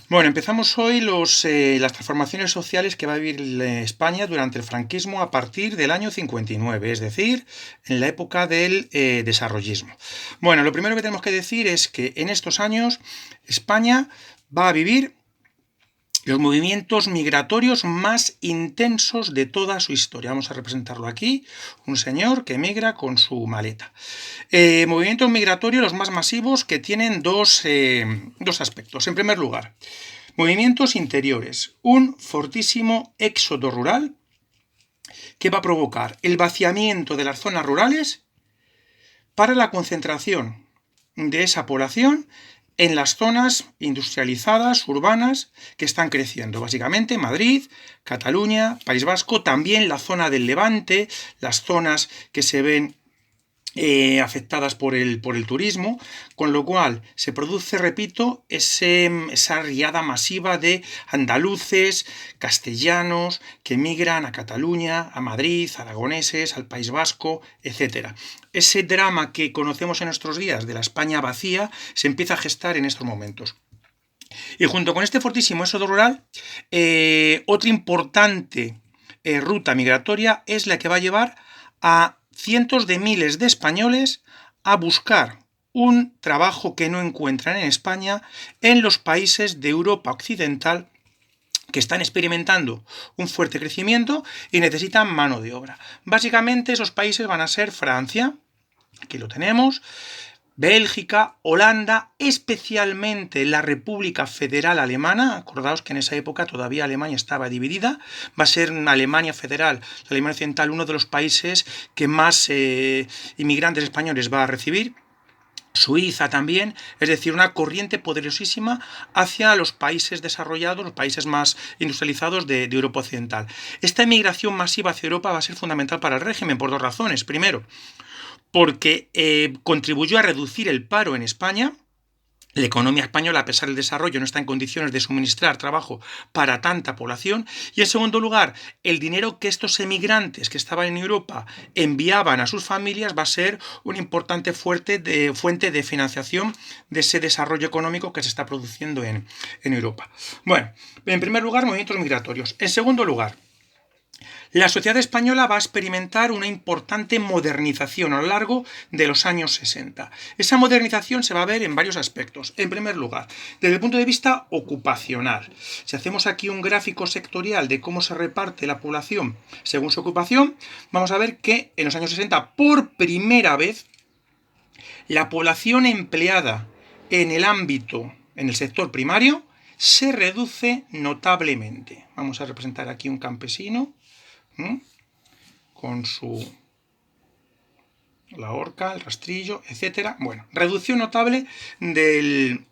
Bueno, empezamos hoy las transformaciones sociales que va a vivir España durante el franquismo a partir del año 59, es decir, en la época del desarrollismo. Bueno, lo primero que tenemos que decir es que en estos años España va a vivir los movimientos migratorios más intensos de toda su historia. Vamos a representarlo aquí, un señor que migra con su maleta. Movimientos migratorios los más masivos que tienen dos aspectos. En primer lugar, movimientos interiores. Un fortísimo éxodo rural que va a provocar el vaciamiento de las zonas rurales para la concentración de esa población en las zonas industrializadas, urbanas, que están creciendo. Básicamente Madrid, Cataluña, País Vasco, también la zona del Levante, las zonas que se ven afectadas por el turismo, con lo cual se produce, repito, esa riada masiva de andaluces, castellanos, que migran a Cataluña, a Madrid, aragoneses, al País Vasco, etc. Ese drama que conocemos en nuestros días de la España vacía se empieza a gestar en estos momentos. Y junto con este fortísimo éxodo rural, otra importante ruta migratoria es la que va a llevar a cientos de miles de españoles a buscar un trabajo que no encuentran en España en los países de Europa Occidental que están experimentando un fuerte crecimiento y necesitan mano de obra. Básicamente esos países van a ser Francia, aquí lo tenemos, Bélgica, Holanda, especialmente la República Federal Alemana. Acordaos que en esa época todavía Alemania estaba dividida. Va a ser Alemania Federal, la Alemania Occidental, uno de los países que más inmigrantes españoles va a recibir. Suiza también, es decir, una corriente poderosísima hacia los países desarrollados, los países más industrializados de Europa Occidental. Esta emigración masiva hacia Europa va a ser fundamental para el régimen por dos razones. Primero, porque contribuyó a reducir el paro en España. La economía española, a pesar del desarrollo, no está en condiciones de suministrar trabajo para tanta población. Y en segundo lugar, el dinero que estos emigrantes que estaban en Europa enviaban a sus familias va a ser una importante fuente de financiación de ese desarrollo económico que se está produciendo en Europa. Bueno, en primer lugar, movimientos migratorios. En segundo lugar, la sociedad española va a experimentar una importante modernización a lo largo de los años 60. Esa modernización se va a ver en varios aspectos. En primer lugar, desde el punto de vista ocupacional. Si hacemos aquí un gráfico sectorial de cómo se reparte la población según su ocupación, vamos a ver que en los años 60, por primera vez, la población empleada en el sector primario, se reduce notablemente. Vamos a representar aquí un campesino con la horca, el rastrillo, etcétera. Bueno, reducción notable del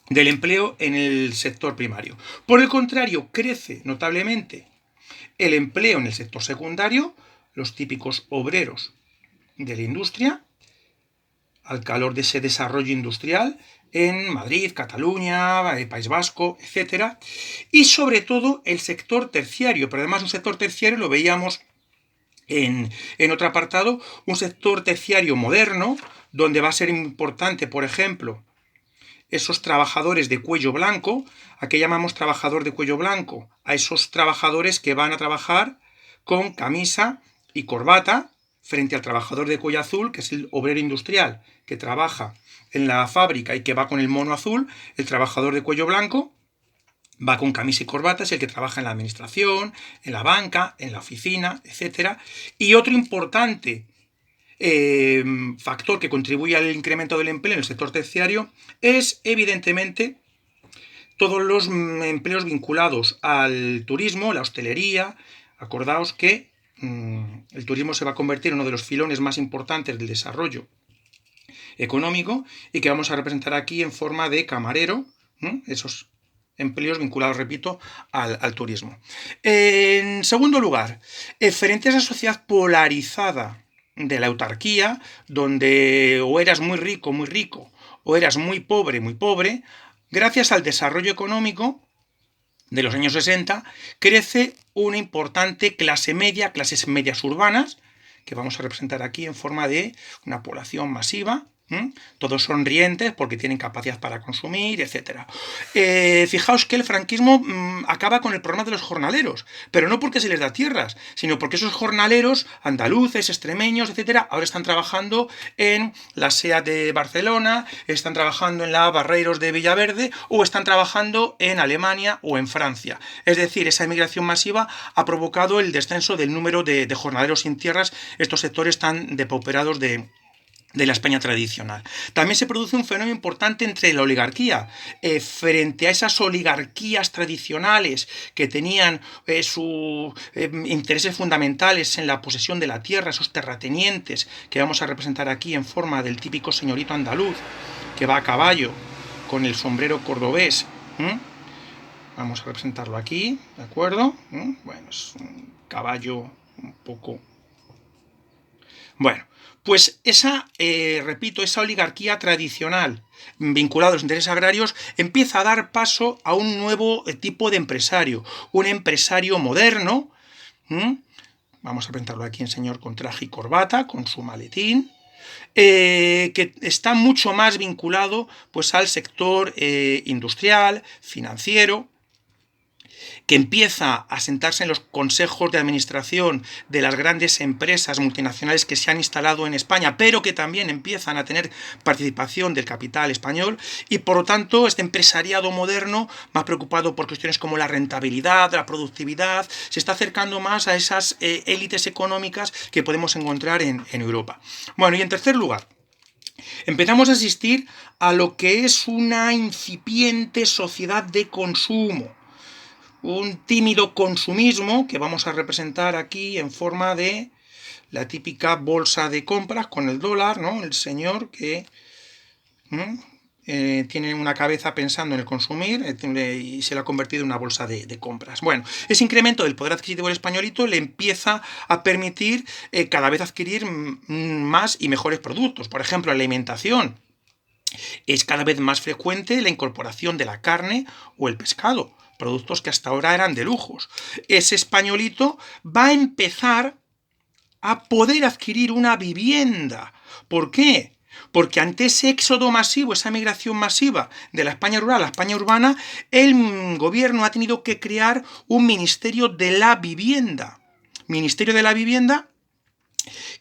empleo en el sector primario. Por el contrario, crece notablemente el empleo en el sector secundario, los típicos obreros de la industria, al calor de ese desarrollo industrial en Madrid, Cataluña, País Vasco, etcétera. Y sobre todo el sector terciario, pero además un sector terciario lo veíamos en otro apartado, un sector terciario moderno, donde va a ser importante, por ejemplo, esos trabajadores de cuello blanco. ¿A qué llamamos trabajador de cuello blanco? A esos trabajadores que van a trabajar con camisa y corbata, frente al trabajador de cuello azul, que es el obrero industrial, que trabaja en la fábrica y que va con el mono azul. El trabajador de cuello blanco va con camisa y corbata, es el que trabaja en la administración, en la banca, en la oficina, etc. Y otro importante factor que contribuye al incremento del empleo en el sector terciario es, evidentemente, todos los empleos vinculados al turismo, la hostelería. Acordaos que el turismo se va a convertir en uno de los filones más importantes del desarrollo económico y que vamos a representar aquí en forma de camarero, esos empleos vinculados, repito, al turismo. En segundo lugar, frente a esa sociedad polarizada de la autarquía, donde o eras muy rico, o eras muy pobre, gracias al desarrollo económico de los años 60, crece una importante clase media, clases medias urbanas, que vamos a representar aquí en forma de una población masiva, Todos sonrientes porque tienen capacidad para consumir, etc. Fijaos que el franquismo acaba con el problema de los jornaleros, pero no porque se les da tierras, sino porque esos jornaleros andaluces, extremeños, etc., ahora están trabajando en la SEAT de Barcelona, están trabajando en la Barreiros de Villaverde o están trabajando en Alemania o en Francia. Es decir, esa emigración masiva ha provocado el descenso del número de jornaleros sin tierras, estos sectores tan depauperados de la España tradicional. También se produce un fenómeno importante entre la oligarquía. Frente a esas oligarquías tradicionales que tenían sus intereses fundamentales en la posesión de la tierra, esos terratenientes que vamos a representar aquí en forma del típico señorito andaluz que va a caballo con el sombrero cordobés. Vamos a representarlo aquí, ¿de acuerdo? Bueno, es un caballo un poco... Bueno, pues repito, esa oligarquía tradicional vinculada a los intereses agrarios empieza a dar paso a un nuevo tipo de empresario, un empresario moderno. Vamos a presentarlo aquí en señor con traje y corbata, con su maletín, que está mucho más vinculado pues, al sector industrial, financiero, que empieza a sentarse en los consejos de administración de las grandes empresas multinacionales que se han instalado en España, pero que también empiezan a tener participación del capital español, y por lo tanto este empresariado moderno, más preocupado por cuestiones como la rentabilidad, la productividad, se está acercando más a esas élites económicas que podemos encontrar en Europa. Bueno, y en tercer lugar, empezamos a asistir a lo que es una incipiente sociedad de consumo, un tímido consumismo que vamos a representar aquí en forma de la típica bolsa de compras con el dólar, ¿no? El señor que tiene una cabeza pensando en el consumir y se le ha convertido en una bolsa de compras. Bueno, ese incremento del poder adquisitivo del españolito le empieza a permitir cada vez adquirir más y mejores productos. Por ejemplo, en la alimentación es cada vez más frecuente la incorporación de la carne o el pescado, productos que hasta ahora eran de lujos. Ese españolito va a empezar a poder adquirir una vivienda. ¿Por qué? Porque ante ese éxodo masivo, esa migración masiva de la España rural a la España urbana, el gobierno ha tenido que crear un Ministerio de la Vivienda. Ministerio de la Vivienda,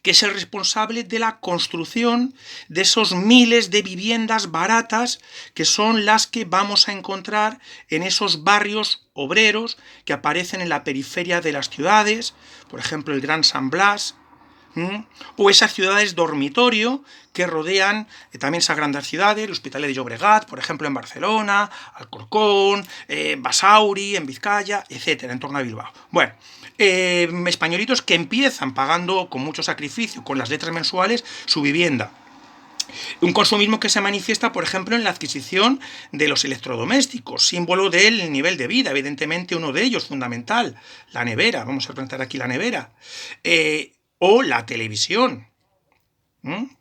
que es el responsable de la construcción de esos miles de viviendas baratas que son las que vamos a encontrar en esos barrios obreros que aparecen en la periferia de las ciudades, por ejemplo el Gran San Blas, o esas ciudades dormitorio que rodean también esas grandes ciudades, el Hospitalet de Llobregat, por ejemplo en Barcelona, Alcorcón, Basauri, en Vizcaya, etcétera, en torno a Bilbao. Bueno, españolitos que empiezan pagando con mucho sacrificio, con las letras mensuales, su vivienda. Un consumismo que se manifiesta, por ejemplo, en la adquisición de los electrodomésticos, símbolo del nivel de vida, evidentemente uno de ellos, fundamental, la nevera, vamos a presentar aquí la nevera, o la televisión.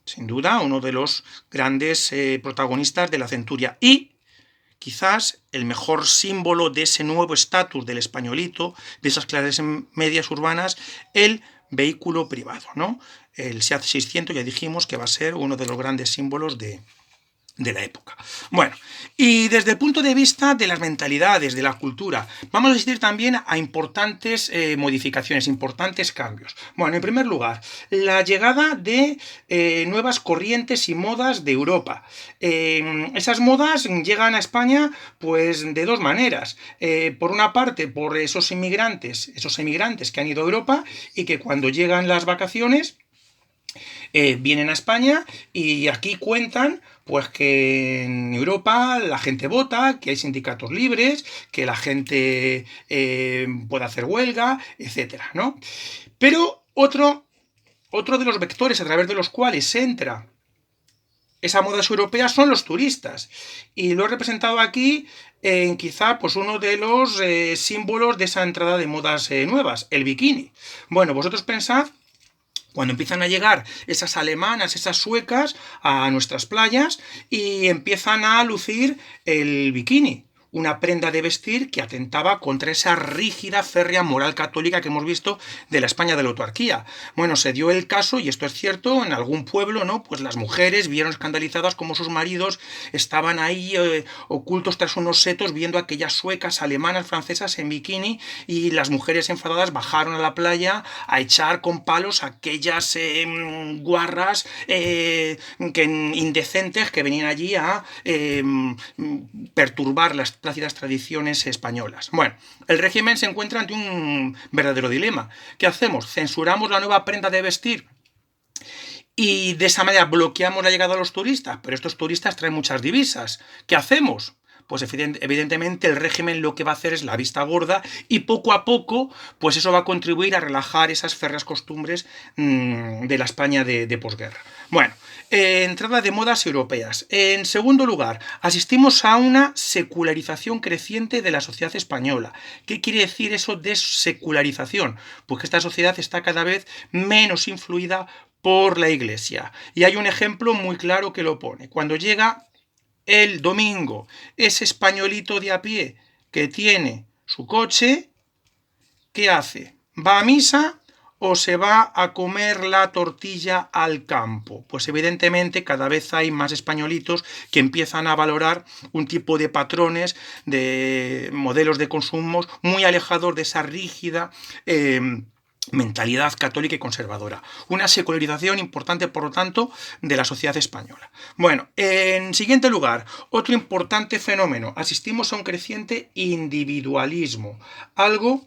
Sin duda, uno de los grandes protagonistas de la centuria. Y quizás el mejor símbolo de ese nuevo estatus del españolito, de esas clases medias urbanas, el vehículo privado, ¿no? El SEAT 600, ya dijimos que va a ser uno de los grandes símbolos de la época. Bueno, y desde el punto de vista de las mentalidades, de la cultura, vamos a asistir también a importantes modificaciones, importantes cambios. Bueno, en primer lugar, la llegada de nuevas corrientes y modas de Europa. Esas modas llegan a España pues de dos maneras. Por una parte, por esos emigrantes que han ido a Europa y que cuando llegan las vacaciones vienen a España y aquí cuentan pues que en Europa la gente vota, que hay sindicatos libres, que la gente puede hacer huelga, etcétera, ¿no? Pero otro de los vectores a través de los cuales entra esa moda europea son los turistas. Y lo he representado aquí en quizá pues uno de los símbolos de esa entrada de modas nuevas, el bikini. Bueno, vosotros pensad cuando empiezan a llegar esas alemanas, esas suecas a nuestras playas y empiezan a lucir el bikini. una prenda de vestir que atentaba contra esa rígida, férrea moral católica que hemos visto de la España de la autarquía. Bueno, se dio el caso, y esto es cierto, en algún pueblo, ¿no? Pues las mujeres vieron escandalizadas como sus maridos estaban ahí ocultos tras unos setos viendo a aquellas suecas, alemanas, francesas en bikini, y las mujeres enfadadas bajaron a la playa a echar con palos a aquellas guarras indecentes que venían allí a perturbar las plácidas tradiciones españolas. Bueno, el régimen se encuentra ante un verdadero dilema. ¿Qué hacemos? ¿Censuramos la nueva prenda de vestir y de esa manera bloqueamos la llegada de los turistas? Pero estos turistas traen muchas divisas. ¿Qué hacemos? Pues evidentemente el régimen lo que va a hacer es la vista gorda, y poco a poco pues eso va a contribuir a relajar esas férreas costumbres de la España de posguerra. Bueno, entrada de modas europeas. En segundo lugar, asistimos a una secularización creciente de la sociedad española. ¿Qué quiere decir eso de secularización? Pues que esta sociedad está cada vez menos influida por la Iglesia. Y hay un ejemplo muy claro que lo pone. Cuando llega el domingo, ese españolito de a pie que tiene su coche, ¿qué hace? ¿Va a misa o se va a comer la tortilla al campo? Pues evidentemente cada vez hay más españolitos que empiezan a valorar un tipo de patrones, de modelos de consumo muy alejados de esa rígida mentalidad católica y conservadora. Una secularización importante, por lo tanto, de la sociedad española. Bueno, en siguiente lugar, otro importante fenómeno. Asistimos a un creciente individualismo, algo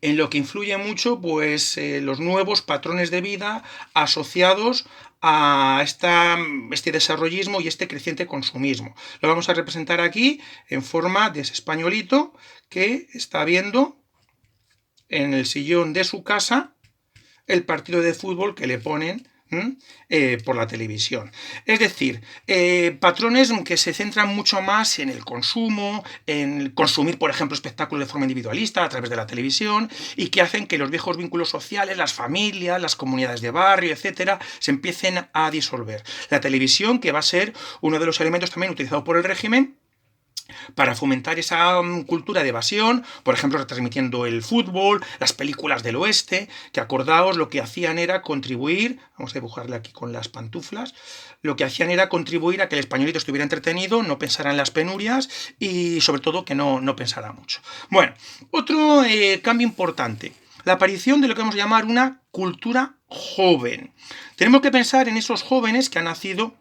en lo que influye mucho pues, los nuevos patrones de vida asociados a este desarrollismo y este creciente consumismo. Lo vamos a representar aquí en forma de ese españolito que está viendo en el sillón de su casa el partido de fútbol que le ponen por la televisión. Es decir, patrones que se centran mucho más en el consumo, en consumir, por ejemplo, espectáculos de forma individualista a través de la televisión, y que hacen que los viejos vínculos sociales, las familias, las comunidades de barrio, etcétera, se empiecen a disolver. La televisión, que va a ser uno de los elementos también utilizados por el régimen para fomentar esa cultura de evasión, por ejemplo, retransmitiendo el fútbol, las películas del oeste, que acordaos, lo que hacían era contribuir, vamos a dibujarle aquí con las pantuflas, lo que hacían era contribuir a que el españolito estuviera entretenido, no pensara en las penurias y sobre todo que no pensara mucho. Bueno, otro cambio importante, la aparición de lo que vamos a llamar una cultura joven. Tenemos que pensar en esos jóvenes que han nacido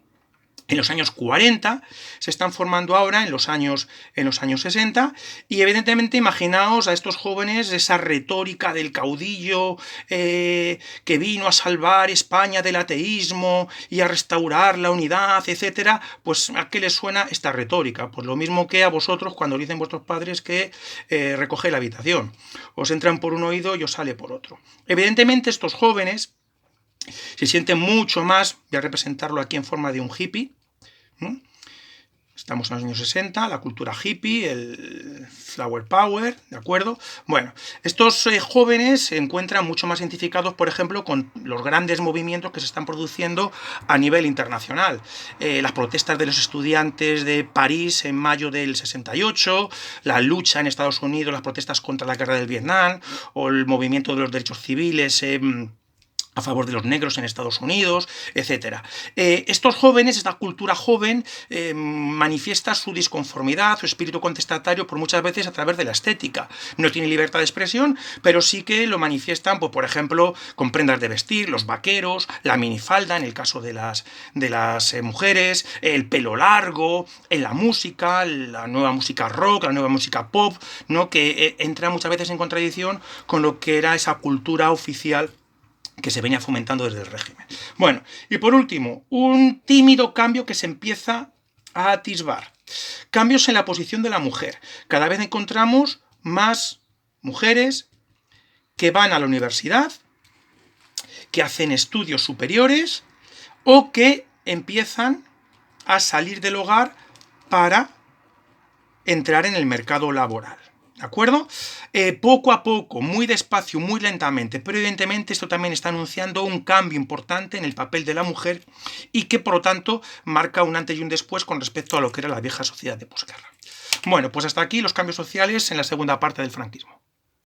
en los años 40, se están formando ahora en los años 60, y evidentemente imaginaos a estos jóvenes esa retórica del caudillo que vino a salvar España del ateísmo y a restaurar la unidad, etcétera. Pues ¿a qué les suena esta retórica? Pues lo mismo que a vosotros cuando dicen vuestros padres que recoge la habitación. Os entran por un oído y os sale por otro. Evidentemente estos jóvenes se siente mucho más, voy a representarlo aquí en forma de un hippie. Estamos en los años 60, la cultura hippie, el flower power, ¿de acuerdo? Bueno, estos jóvenes se encuentran mucho más identificados, por ejemplo, con los grandes movimientos que se están produciendo a nivel internacional. Las protestas de los estudiantes de París en mayo del 68, la lucha en Estados Unidos, las protestas contra la guerra del Vietnam, o el movimiento de los derechos civiles a favor de los negros en Estados Unidos, etc. Estos jóvenes, esta cultura joven, manifiesta su disconformidad, su espíritu contestatario, por muchas veces a través de la estética. No tiene libertad de expresión, pero sí que lo manifiestan, pues, por ejemplo, con prendas de vestir, los vaqueros, la minifalda, en el caso de las mujeres, el pelo largo, en la música, la nueva música rock, la nueva música pop, ¿no? Que entra muchas veces en contradicción con lo que era esa cultura oficial que se venía fomentando desde el régimen. Bueno, y por último, un tímido cambio que se empieza a atisbar. Cambios en la posición de la mujer. Cada vez encontramos más mujeres que van a la universidad, que hacen estudios superiores o que empiezan a salir del hogar para entrar en el mercado laboral. ¿De acuerdo? Poco a poco, muy despacio, muy lentamente, pero evidentemente esto también está anunciando un cambio importante en el papel de la mujer y que por lo tanto marca un antes y un después con respecto a lo que era la vieja sociedad de posguerra. Bueno, pues hasta aquí los cambios sociales en la segunda parte del franquismo.